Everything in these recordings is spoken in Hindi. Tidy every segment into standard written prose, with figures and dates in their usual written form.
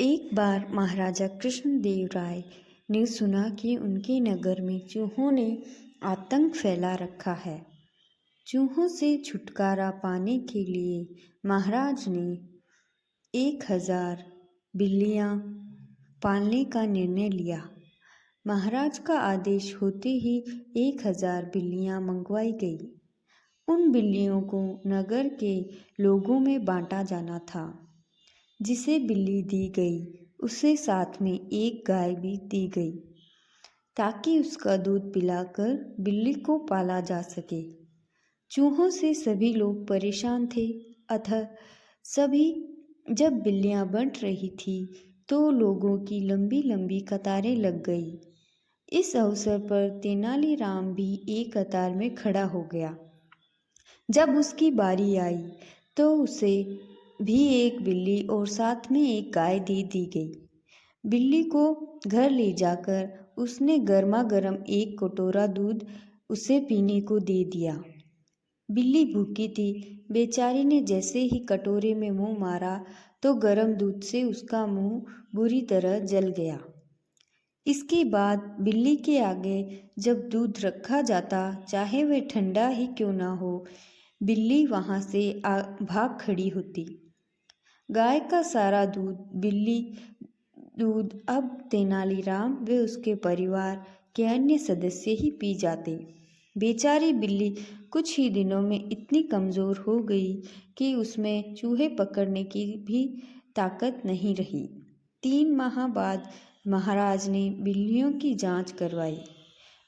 एक बार महाराजा कृष्णदेव राय ने सुना कि उनके नगर में चूहों ने आतंक फैला रखा है। चूहों से छुटकारा पाने के लिए महाराज ने 1000 बिल्लियां पालने का निर्णय लिया। महाराज का आदेश होते ही 1000 बिल्लियां मंगवाई गई। उन बिल्लियों को नगर के लोगों में बांटा जाना था। जिसे बिल्ली दी गई उसे साथ में एक गाय भी दी गई ताकि उसका दूध पिलाकर बिल्ली को पाला जा सके। चूहों से सभी लोग परेशान थे, अतः सभी जब बिल्लियां बंट रही थी तो लोगों की लंबी लंबी कतारें लग गई। इस अवसर पर तेनालीराम भी एक कतार में खड़ा हो गया। जब उसकी बारी आई तो उसे भी एक बिल्ली और साथ में एक गाय दे दी गई। बिल्ली को घर ले जाकर उसने गर्मा गर्म एक कटोरा दूध उसे पीने को दे दिया। बिल्ली भूखी थी। बेचारी ने जैसे ही कटोरे में मुंह मारा तो गर्म दूध से उसका मुंह बुरी तरह जल गया। इसके बाद बिल्ली के आगे जब दूध रखा जाता, चाहे वह ठंडा ही क्यों ना हो, बिल्ली वहां से भाग खड़ी होती। गाय का सारा दूध अब तेनालीराम व उसके परिवार के अन्य सदस्य ही पी जाते। बेचारी बिल्ली कुछ ही दिनों में इतनी कमज़ोर हो गई कि उसमें चूहे पकड़ने की भी ताकत नहीं रही। 3 माह बाद महाराज ने बिल्लियों की जांच करवाई।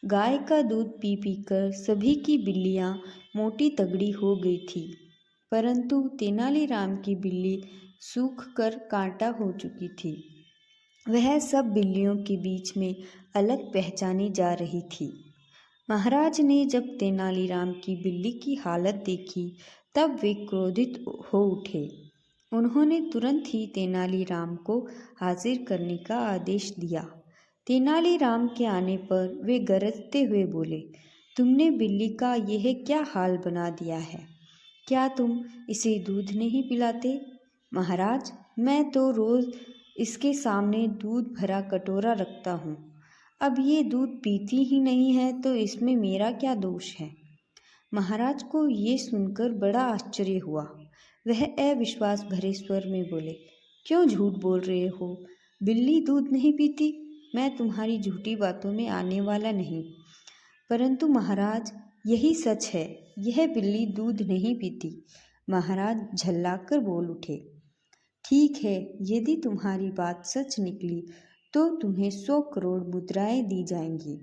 गाय का दूध पी पीकर सभी की बिल्लियां मोटी तगड़ी हो गई थी, परंतु तेनालीराम की बिल्ली सूख कर कांटा हो चुकी थी। वह सब बिल्लियों के बीच में अलग पहचानी जा रही थी। महाराज ने जब तेनालीराम की बिल्ली की हालत देखी तब वे क्रोधित हो उठे। उन्होंने तुरंत ही तेनालीराम को हाजिर करने का आदेश दिया। तेनालीराम के आने पर वे गरजते हुए बोले, तुमने बिल्ली का यह क्या हाल बना दिया है? क्या तुम इसे दूध नहीं पिलाते? महाराज, मैं तो रोज इसके सामने दूध भरा कटोरा रखता हूँ। अब ये दूध पीती ही नहीं है तो इसमें मेरा क्या दोष है? महाराज को ये सुनकर बड़ा आश्चर्य हुआ। वह अविश्वास भरे स्वर में बोले, क्यों झूठ बोल रहे हो? बिल्ली दूध नहीं पीती? मैं तुम्हारी झूठी बातों में आने वाला नहीं। परंतु महाराज, यही सच है, यह बिल्ली दूध नहीं पीती। महाराज झल्लाकर बोल उठे, ठीक है, यदि तुम्हारी बात सच निकली तो तुम्हें 100 करोड़ मुद्राएं दी जाएंगी,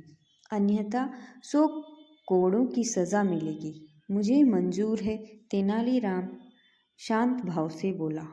अन्यथा 100 कोड़ों की सजा मिलेगी। मुझे मंजूर है, तेनालीराम शांत भाव से बोला।